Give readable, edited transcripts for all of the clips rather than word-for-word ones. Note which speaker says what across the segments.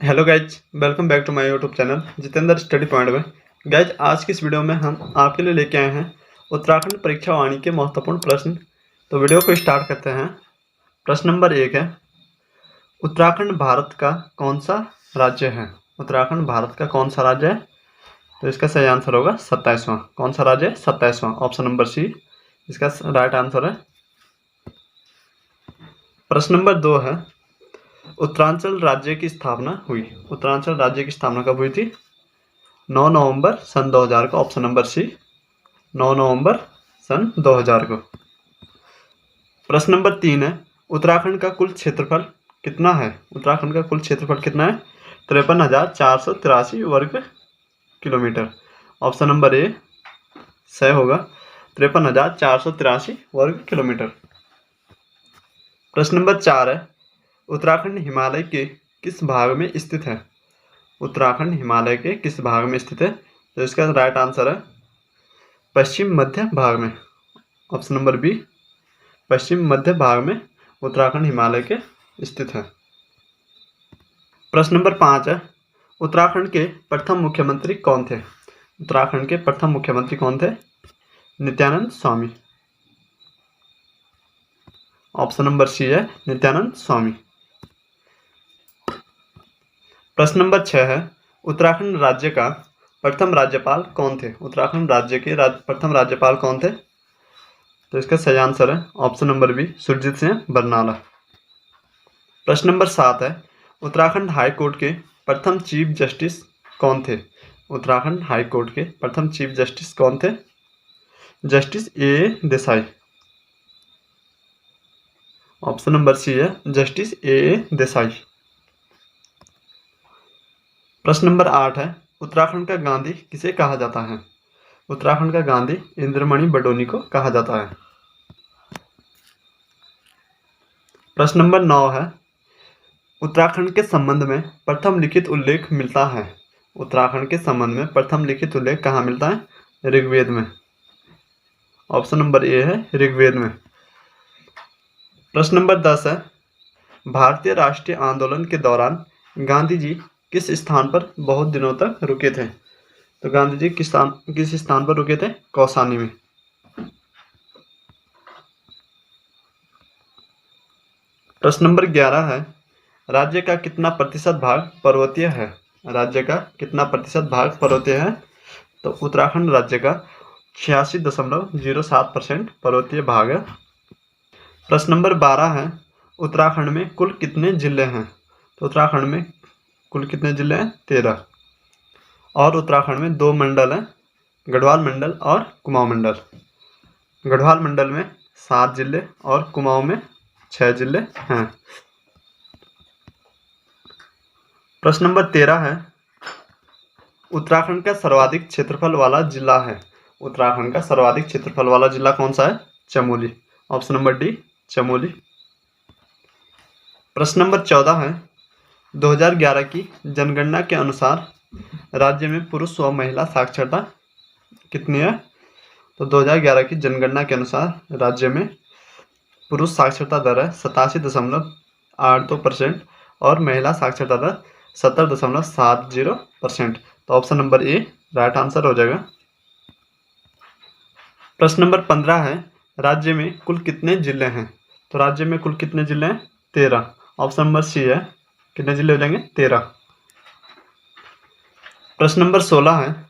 Speaker 1: Hello guys, welcome back to my YouTube channel Jitendra study point में। Guys, आज की इस वीडियो में हम आपके लिए लेके आए हैं उत्तराखंड परीक्षा वाणी के महत्वपूर्ण प्रश्न। तो वीडियो को स्टार्ट करते हैं। प्रश्न नंबर 1 है, उत्तराखंड भारत का कौन सा राज्य है? उत्तराखंड भारत का कौन सा राज्य है? तो इसका सही आंसर होगा 27वां। कौन सा राज्य है? 27वां, ऑप्शन नंबर सी इसका राइट आंसर है। प्रश्न नंबर 2 है, उत्तरांचल राज्य की स्थापना हुई। उत्तरांचल राज्य की स्थापना कब हुई थी? 9 नवंबर सन 2000 को, ऑप्शन नंबर सी 9 नवंबर सन 2000 को। प्रश्न नंबर 3 है, उत्तराखंड का कुल क्षेत्रफल कितना है? उत्तराखंड का कुल क्षेत्रफल कितना है? 53,483 वर्ग किलोमीटर। ऑप्शन नंबर ए सही होगा, 53,483 वर्ग किलोमीटर। प्रश्न नंबर 4 है, उत्तराखंड हिमालय के किस भाग में स्थित है? उत्तराखंड हिमालय के किस भाग में स्थित है? तो इसका राइट आंसर है पश्चिम मध्य भाग में, ऑप्शन नंबर बी पश्चिम मध्य भाग में उत्तराखंड हिमालय के स्थित है। प्रश्न नंबर 5 है, उत्तराखंड के प्रथम मुख्यमंत्री कौन थे? उत्तराखंड के प्रथम मुख्यमंत्री कौन थे? Nityanand Swami, option number C है नित्यानंद स्वामी। प्रश्न नंबर 6 है, उत्तराखंड राज्य का प्रथम राज्यपाल कौन थे? उत्तराखंड राज्य के प्रथम राज्यपाल कौन थे? तो इसका सही आंसर है option number B Surjeet Singh Barnala. प्रश्न नंबर 7 है, उत्तराखंड हाई कोर्ट के प्रथम चीफ जस्टिस कौन थे? उत्तराखंड हाई कोर्ट के प्रथम चीफ जस्टिस कौन थे? Justice A Desai, option number C है जस्टिस ए देसाई। प्रश्न नंबर 8 है, उत्तराखंड का गांधी किसे कहा जाता है? उत्तराखंड का गांधी इंद्रमणि बडोनी को कहा जाता है। प्रश्न नंबर 9 है, उत्तराखंड के संबंध में प्रथम लिखित उल्लेख मिलता है। उत्तराखंड के संबंध में प्रथम लिखित उल्लेख कहाँ मिलता है? ऋग्वेद में, ऑप्शन नंबर ए है ऋग्वेद में। प्रश्न नंबर 10 है, भारतीय राष्ट्रीय आंदोलन के दौरान गांधी जी किस स्थान पर बहुत दिनों तक रुके थे? तो गांधी जी किस स्थान पर रुके थे? कौसानी में। प्रश्न नंबर 11 है, राज्य का कितना प्रतिशत भाग पर्वतीय है? राज्य का कितना प्रतिशत भाग पर्वतीय है? तो उत्तराखंड राज्य का 86.07% पर्वतीय भाग है। प्रश्न नंबर 12 है, उत्तराखंड में कुल कितने जिले हैं? तो उत्तराखंड में कुल कितने जिले हैं? 13। और उत्तराखंड में 2 मंडल हैं, गढ़वाल मंडल और कुमाऊं मंडल। गढ़वाल मंडल में 7 जिले और कुमाऊं में 6 जिले हैं। प्रश्न नंबर 13 है, उत्तराखंड का सर्वाधिक क्षेत्रफल वाला जिला है। उत्तराखंड का सर्वाधिक क्षेत्रफल वाला जिला कौन सा है? Chamoli, option number D Chamoli. प्रश्न नंबर 14 है, 2011 की जनगणना के अनुसार राज्य में पुरुष व महिला साक्षरता कितनी है? तो 2011 की जनगणना के अनुसार राज्य में पुरुष साक्षरता दर है 87.82% और महिला साक्षरता दर 70.70%। तो ऑप्शन नंबर ए राइट आंसर हो जाएगा। प्रश्न नंबर 15 है, राज्य में कुल कितने जिले हैं? तो राज्य में कुल कितने जिले हैं? 13, ऑप्शन नंबर सी है। कितने जिले हो जाएंगे? 13। प्रश्न नंबर 16 है,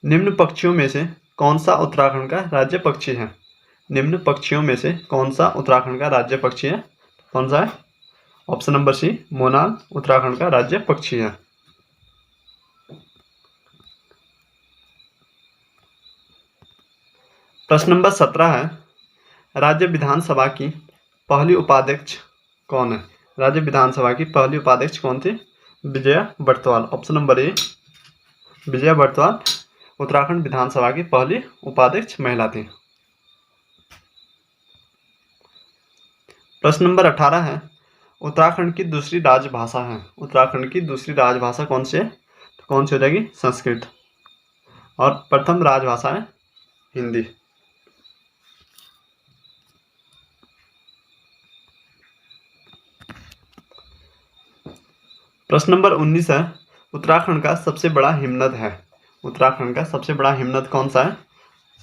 Speaker 1: निम्न पक्षियों में से कौन सा उत्तराखंड का राज्य पक्षी है? निम्न पक्षियों में से कौन सा उत्तराखंड का राज्य पक्षी है? कौन सा है? ऑप्शन नंबर सी मोनाल उत्तराखंड का राज्य पक्षी है। प्रश्न नंबर 17 है, राज्य विधानसभा की पहली उपाध्यक्ष कौन है? राज्य विधानसभा की पहली उपाध्यक्ष कौन थी? Vijaya Bartwal, option number A Vijaya Bartwal Uttarakhand विधानसभा की पहली उपाध्यक्ष महिला थी। प्रश्न नंबर 18 है, उत्तराखंड की दूसरी राजभाषा है। उत्तराखंड की दूसरी राजभाषा कौन सी है? तो कौन सी हो जाएगी? संस्कृत। और प्रथम राजभाषा है हिंदी। प्रश्न नंबर 19 है, उत्तराखंड का सबसे बड़ा हिमनद है। उत्तराखंड का सबसे बड़ा हिमनद कौन सा है?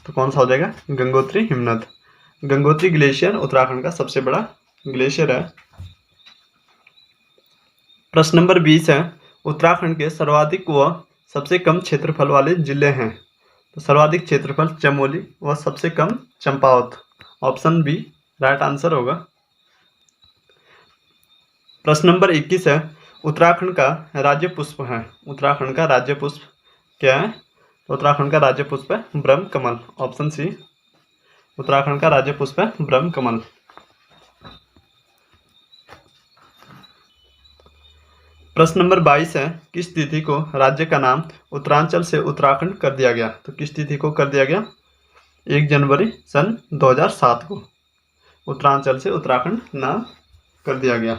Speaker 1: तो कौन सा हो जाएगा? गंगोत्री हिमनद। गंगोत्री ग्लेशियर उत्तराखंड का सबसे बड़ा ग्लेशियर है। प्रश्न नंबर 20 है, उत्तराखंड के सर्वाधिक व सबसे कम क्षेत्रफल वाले जिले हैं। तो सर्वाधिक क्षेत्रफल चमोली व सबसे कम Champawat. Option B right answer होगा। प्रश्न नंबर 21 है, उत्तराखंड का राज्य पुष्प है। उत्तराखंड का राज्य पुष्प क्या है? उत्तराखंड का राज्य पुष्प है ब्रह्म कमल। ऑप्शन सी उत्तराखंड का राज्य पुष्प है ब्रह्म कमल। प्रश्न नंबर 22 है, किस तिथि को राज्य का नाम उत्तरांचल से उत्तराखंड कर दिया गया? तो किस तिथि को कर दिया गया? 1 जनवरी सन 2007 को उत्तरांचल से उत्तराखंड नाम कर दिया गया।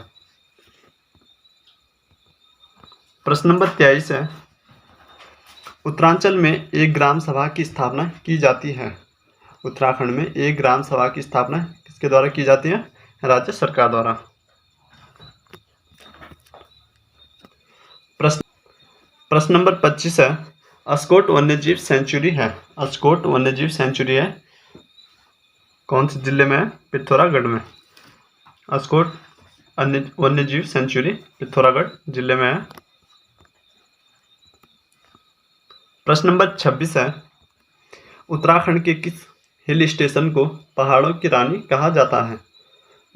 Speaker 1: प्रश्न नंबर 23 है, उत्तरांचल में एक ग्राम सभा की स्थापना की जाती है। उत्तराखंड में एक ग्राम सभा की स्थापना किसके द्वारा की जाती है? राज्य सरकार द्वारा। प्रश्न नंबर 25 है, अस्कोट वन्यजीव सेंचुरी है। अस्कोट वन्यजीव सेंचुरी है कौन से जिले में है? पिथौरागढ़ में। अस्कोट वन्यजीव सेंचुरी पिथौरागढ़ जिले में है। प्रश्न नंबर 26 है, उत्तराखंड के किस हिल स्टेशन को पहाड़ों की रानी कहा जाता है?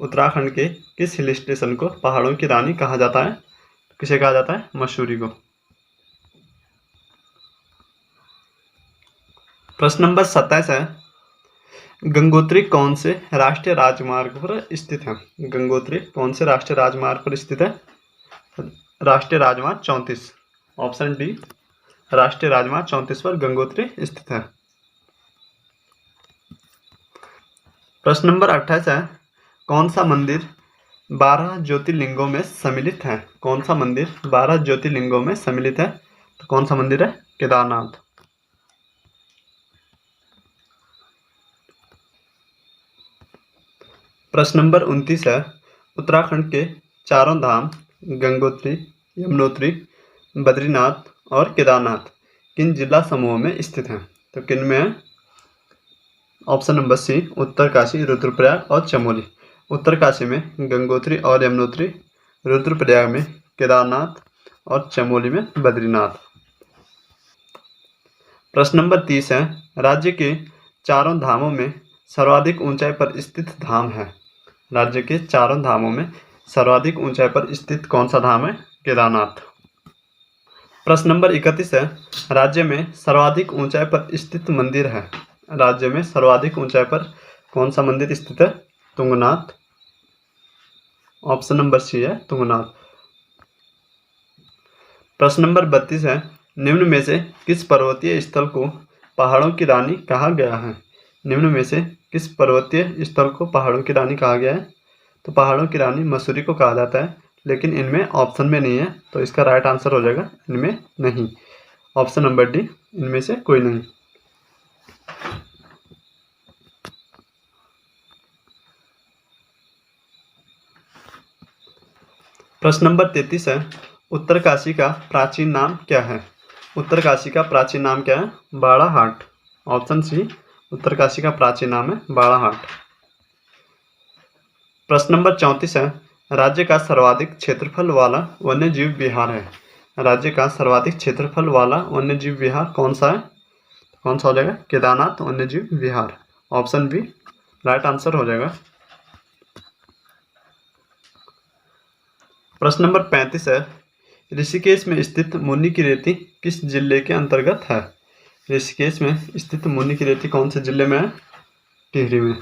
Speaker 1: उत्तराखंड के किस हिल स्टेशन को पहाड़ों की रानी कहा जाता है? किसे कहा जाता है? मसूरी को। प्रश्न नंबर 27 है, गंगोत्री कौन से राष्ट्रीय राजमार्ग पर स्थित है? गंगोत्री कौन से राष्ट्रीय राजमार्ग पर स्थित है? राष्ट्रीय राजमार्ग 34। ऑप्शन डी राष्ट्रीय राजमार्ग 34 पर गंगोत्री स्थित है। प्रश्न नंबर 28 है, कौन सा मंदिर 12 ज्योतिर्लिंगों में सम्मिलित है? कौन सा मंदिर 12 ज्योतिर्लिंगों में सम्मिलित है? तो कौन सा मंदिर है? केदारनाथ। प्रश्न नंबर 29 है, उत्तराखंड के चारों धाम गंगोत्री, यमुनोत्री, बद्रीनाथ और केदारनाथ किन जिला समूहों में स्थित हैं? तो किन में है? Option number C Uttarkashi, Rudraprayag और चमोली। उत्तरकाशी में गंगोत्री और यमुनोत्री, रुद्रप्रयाग में केदारनाथ और चमोली में बद्रीनाथ। प्रश्न नंबर 30 है, राज्य के चारों धामों में सर्वाधिक ऊंचाई पर स्थित धाम है। राज्य के चारों धामों में सर्वाधिक ऊंचाई पर स्थित कौन सा धाम है? केदारनाथ। प्रश्न नंबर 31 है, राज्य में सर्वाधिक ऊंचाई पर स्थित मंदिर है। राज्य में सर्वाधिक ऊंचाई पर कौन सा मंदिर स्थित है? तुंगनाथ। ऑप्शन नंबर सी है तुंगनाथ। प्रश्न नंबर 32 है, निम्न में से किस पर्वतीय स्थल को पहाड़ों की रानी कहा गया है? निम्न में से किस पर्वतीय स्थल को पहाड़ों की रानी कहा गया है? तो पहाड़ों की रानी मसूरी को कहा जाता है, लेकिन इनमें ऑप्शन में नहीं है, तो इसका राइट आंसर हो जाएगा इनमें नहीं। ऑप्शन नंबर डी इनमें से कोई नहीं। प्रश्न नंबर 33 है, उत्तरकाशी का प्राचीन नाम क्या है? उत्तरकाशी का प्राचीन नाम क्या है? बाड़ाहाट। ऑप्शन सी उत्तरकाशी का प्राचीन नाम है बाड़ाहाट। प्रश्न नंबर 34 है, राज्य का सर्वाधिक क्षेत्रफल वाला वन्यजीव विहार है। राज्य का सर्वाधिक क्षेत्रफल वाला वन्यजीव विहार कौन सा है? कौन सा हो जाएगा? केदारनाथ वन्यजीव विहार। ऑप्शन बी राइट आंसर हो जाएगा। प्रश्न नंबर 35 है, ऋषिकेश में स्थित मुनि की रेती किस जिले के अंतर्गत है? ऋषिकेश में स्थित मुनि की रेती कौन से जिले में है? टिहरी में।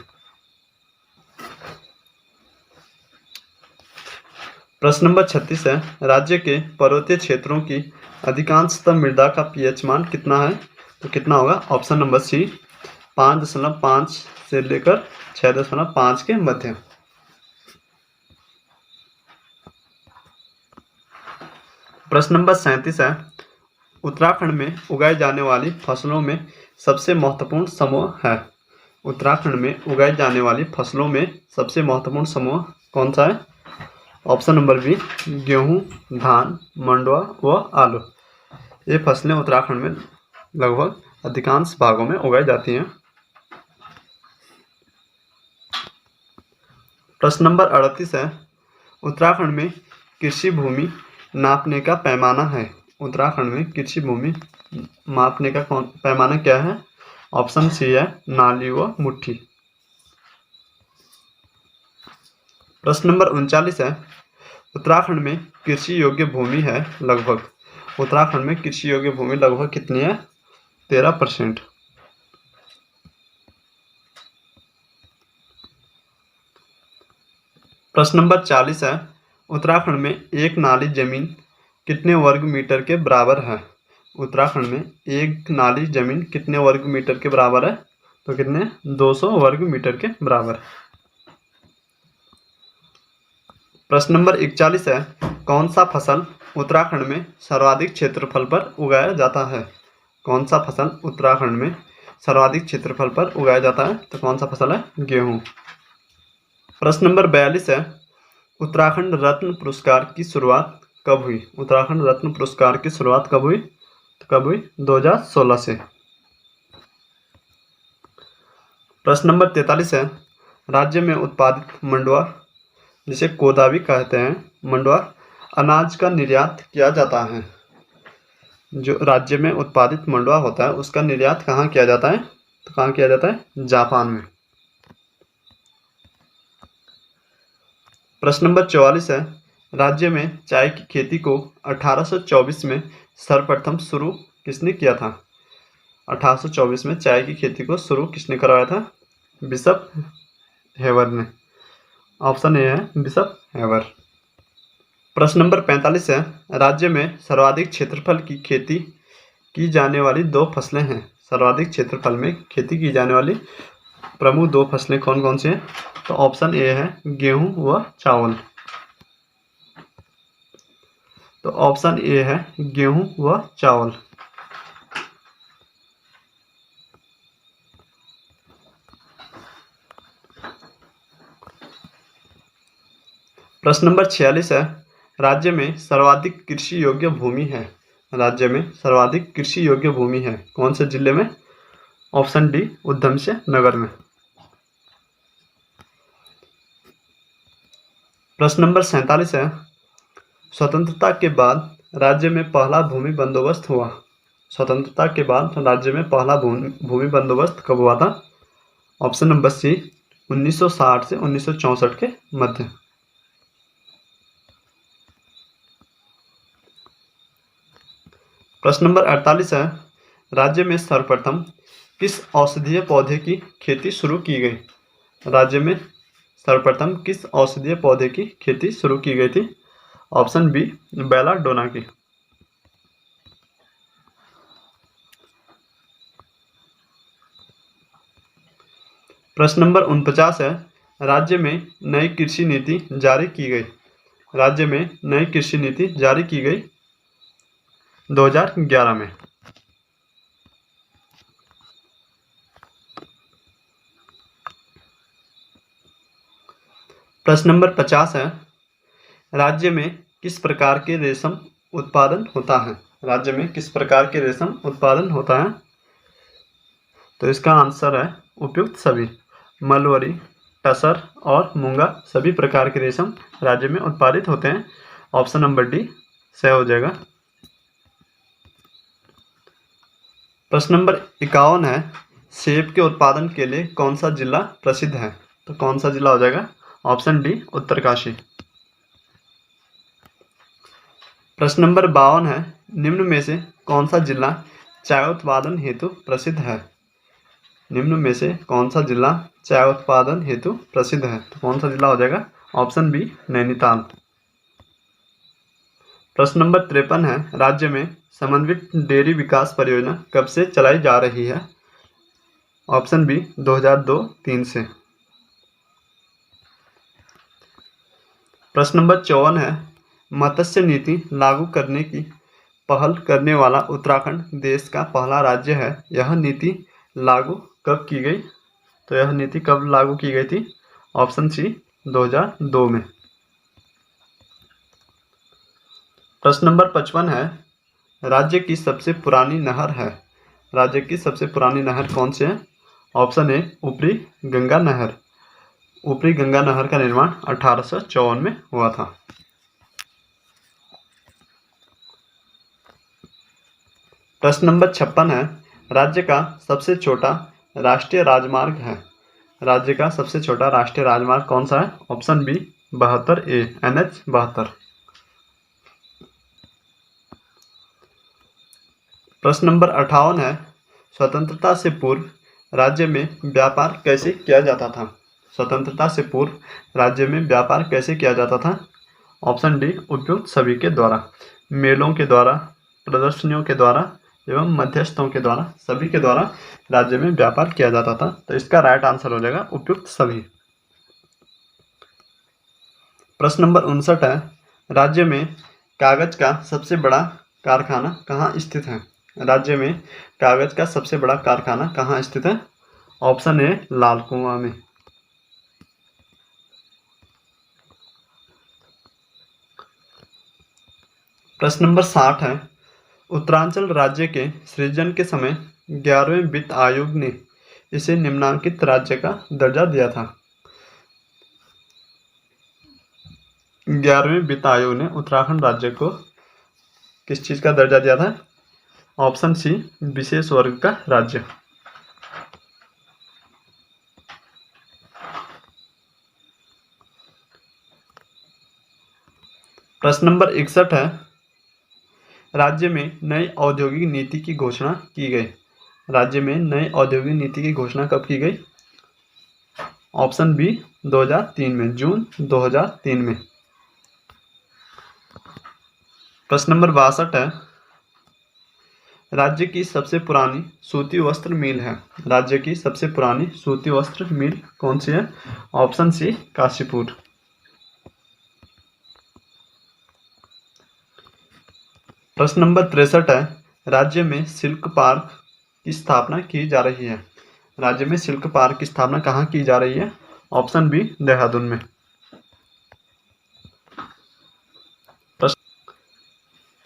Speaker 1: प्रश्न नंबर 36 है, राज्य के पर्वतीय क्षेत्रों की अधिकांशतः मृदा का पीएच मान कितना है? तो कितना होगा? ऑप्शन नंबर सी 5.5 से लेकर 6.5 के मध्य। प्रश्न नंबर 37 है, उत्तराखंड में उगाई जाने वाली फसलों में सबसे महत्वपूर्ण समूह है। उत्तराखंड में उगाई जाने वाली फसलों में सबसे महत्वपूर्ण समूह कौन सा है? ऑप्शन नंबर बी गेहूं, धान, मंडुआ व आलू। ये फसलें उत्तराखंड में लगभग अधिकांश भागों में उगाई जाती हैं। प्रश्न नंबर 38 है, उत्तराखंड में कृषि भूमि नापने का पैमाना है। उत्तराखंड में कृषि भूमि मापने का पैमाना क्या है? ऑप्शन सी है नाली व मुट्ठी। प्रश्न नंबर 39 है, उत्तराखंड में कृषि योग्य भूमि है लगभग। उत्तराखंड में कृषि योग्य भूमि लगभग कितनी है? 13%। प्रश्न नंबर 40 है, उत्तराखंड में एक नाली जमीन कितने वर्ग मीटर के बराबर है? उत्तराखंड में एक नाली जमीन कितने वर्ग मीटर के बराबर है? तो कितने? 200 वर्ग मीटर के बराबर। प्रश्न नंबर 41 है, कौन सा फसल उत्तराखंड में सर्वाधिक क्षेत्रफल पर उगाया जाता है? कौन सा फसल उत्तराखंड में सर्वाधिक क्षेत्रफल पर उगाया जाता है? तो कौन सा फसल है? गेहूं। प्रश्न नंबर 42 है, उत्तराखंड रत्न पुरस्कार की शुरुआत कब हुई? उत्तराखंड रत्न पुरस्कार की शुरुआत कब हुई? तो कब हुई? 2016 से। प्रश्न नंबर 43 है, राज्य में उत्पादित मंडुआ, जिसे कोदा भी कहते हैं, मंडुआ अनाज का निर्यात किया जाता है। जो राज्य में उत्पादित मंडुआ होता है उसका निर्यात कहाँ किया जाता है? तो कहाँ किया जाता है? जापान में। प्रश्न नंबर 44 है, राज्य में चाय की खेती को 1824 में सर्वप्रथम शुरू किसने किया था? 1824 में चाय की खेती को शुरू किसने करवाया था? बिशप हेवर ने। ऑप्शन ए है बिशप हेवर। प्रश्न नंबर 45 है, राज्य में सर्वाधिक क्षेत्रफल की खेती की जाने वाली दो फसलें हैं। सर्वाधिक क्षेत्रफल में खेती की जाने वाली प्रमुख दो फसलें कौन कौन सी हैं? तो ऑप्शन ए है गेहूं व चावल। तो ऑप्शन ए है गेहूं व चावल। प्रश्न नंबर 46 है, राज्य में सर्वाधिक कृषि योग्य भूमि है। राज्य में सर्वाधिक कृषि योग्य भूमि है कौन से जिले में? ऑप्शन डी उधम सिंह नगर में। प्रश्न नंबर 47 है, स्वतंत्रता के बाद राज्य में पहला भूमि बंदोबस्त हुआ। स्वतंत्रता के बाद राज्य में पहला भूमि बंदोबस्त कब हुआ था? ऑप्शन नंबर सी 1960 से 1964 के मध्य। प्रश्न नंबर 48 है, राज्य में सर्वप्रथम किस औषधीय पौधे की खेती शुरू की गई? राज्य में सर्वप्रथम किस औषधीय पौधे की खेती शुरू की गई थी? ऑप्शन बी बेलाडोना की। प्रश्न नंबर 49 है, राज्य में नई कृषि नीति जारी की गई। राज्य में नई कृषि नीति जारी की गई 2011 में। प्रश्न नंबर 50 है, राज्य में किस प्रकार के रेशम उत्पादन होता है? राज्य में किस प्रकार के रेशम उत्पादन होता है? तो इसका आंसर है उपयुक्त सभी। मलवरी, टसर और मूंगा सभी प्रकार के रेशम राज्य में उत्पादित होते हैं। ऑप्शन नंबर डी सही हो जाएगा। प्रश्न नंबर 51 है, सेब के उत्पादन के लिए कौन सा जिला प्रसिद्ध है? तो कौन सा जिला हो जाएगा? Option D Uttarkashi. प्रश्न नंबर 52 है, निम्न में से कौन सा जिला चाय उत्पादन हेतु प्रसिद्ध है? निम्न में से कौन सा जिला चाय उत्पादन हेतु प्रसिद्ध है? तो कौन सा जिला हो जाएगा? Option B Nainital. प्रश्न नंबर 53 है, राज्य में समन्वित डेयरी विकास परियोजना कब से चलाई जा रही है? ऑप्शन बी 2002-03 से। प्रश्न नंबर 54 है, मत्स्य नीति लागू करने की पहल करने वाला उत्तराखंड देश का पहला राज्य है। यह नीति लागू कब की गई? तो यह नीति कब लागू की गई थी? ऑप्शन सी 2002 में। प्रश्न नंबर 55 है, राज्य की सबसे पुरानी नहर है। राज्य की सबसे पुरानी नहर कौन सी है? ऑप्शन ए ऊपरी गंगा नहर। ऊपरी गंगा नहर का निर्माण 1854 में हुआ था। प्रश्न नंबर 56 है, राज्य का सबसे छोटा राष्ट्रीय राजमार्ग है। राज्य का सबसे छोटा राष्ट्रीय राजमार्ग कौन सा है? Option B 72A NH 72। प्रश्न नंबर 58 है, स्वतंत्रता से पूर्व राज्य में व्यापार कैसे किया जाता था? स्वतंत्रता से पूर्व राज्य में व्यापार कैसे किया जाता था? ऑप्शन डी उपयुक्त सभी के द्वारा, मेलों के द्वारा, प्रदर्शनियों के द्वारा एवं मध्यस्थों के द्वारा, सभी के द्वारा राज्य में व्यापार किया जाता था। तो इसका राइट आंसर हो जाएगा उपयुक्त सभी। प्रश्न नंबर 59 है, राज्य में कागज का सबसे बड़ा कारखाना कहाँ स्थित है? राज्य में कागज का सबसे बड़ा कारखाना कहाँ स्थित है? ऑप्शन ए लाल कुआं में। प्रश्न नंबर 60 है, उत्तरांचल राज्य के सृजन के समय 11वें वित्त आयोग ने इसे निम्नांकित राज्य का दर्जा दिया था। 11वें वित्त आयोग ने उत्तराखंड राज्य को किस चीज का दर्जा दिया था? ऑप्शन सी विशेष वर्ग का राज्य। प्रश्न नंबर 61 है, राज्य में नई औद्योगिक नीति की घोषणा की गई। राज्य में नई औद्योगिक नीति की घोषणा कब की गई? ऑप्शन बी 2003 में, जून 2003 में। प्रश्न नंबर 62 है, राज्य की सबसे पुरानी सूती वस्त्र मिल है। राज्य की सबसे पुरानी सूती वस्त्र मिल कौन सी है? Option C Kashipur. प्रश्न नंबर 63 है, राज्य में सिल्क पार्क की स्थापना की जा रही है। राज्य में सिल्क पार्क की स्थापना कहाँ की जा रही है? ऑप्शन बी देहरादून में।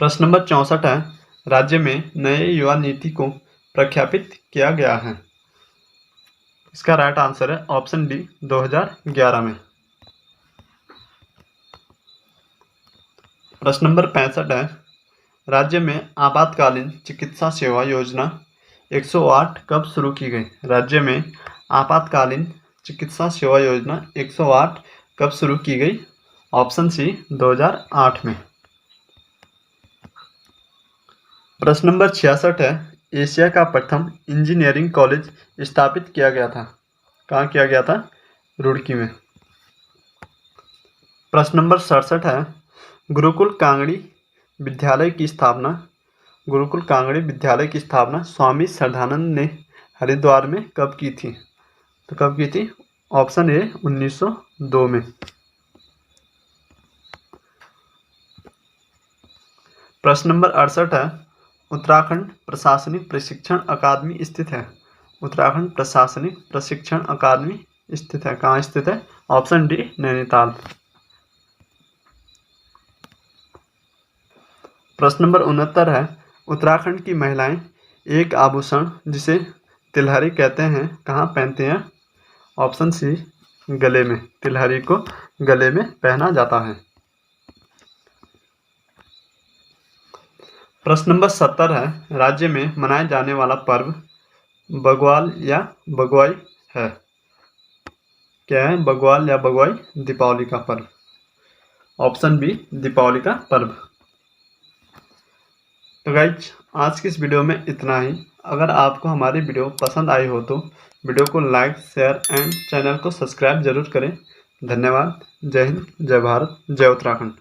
Speaker 1: प्रश्न नंबर 64 है, राज्य में नए युवा नीति को प्रख्यापित किया गया है। इसका राइट आंसर है ऑप्शन डी 2011 में। प्रश्न नंबर 65 है, राज्य में आपातकालीन चिकित्सा सेवा योजना 108 कब शुरू की गई? राज्य में आपातकालीन चिकित्सा सेवा योजना 108 कब शुरू की गई? ऑप्शन सी 2008 में। प्रश्न नंबर 66 है, एशिया का प्रथम इंजीनियरिंग कॉलेज स्थापित किया गया था। कहाँ किया गया था? रुड़की में। प्रश्न नंबर 67 है, गुरुकुल कांगड़ी विद्यालय की स्थापना स्वामी श्रद्धानंद ने हरिद्वार में कब की थी? तो कब की थी? ऑप्शन ए 1902 में। प्रश्न नंबर 68 है, उत्तराखंड प्रशासनिक प्रशिक्षण अकादमी स्थित है। उत्तराखंड प्रशासनिक प्रशिक्षण अकादमी स्थित है, कहाँ स्थित है? Option D Nainital. प्रश्न नंबर 69 है, उत्तराखंड की महिलाएं एक आभूषण जिसे तिलहरी कहते हैं कहाँ पहनती हैं? ऑप्शन सी गले में। तिलहरी को गले में पहना जाता है। प्रश्न नंबर 70 है, राज्य में मनाए जाने वाला पर्व बग्वाल या बगवाई है। क्या है? बग्वाल या बगवाई? दीपावली का पर्व। ऑप्शन बी दीपावली का पर्व। तो गाइज आज की इस वीडियो में इतना ही। अगर आपको हमारी वीडियो पसंद आई हो तो वीडियो को लाइक, शेयर एंड चैनल को सब्सक्राइब जरूर करें। धन्यवाद। जय हिंद, जय भारत, जय उत्तराखंड।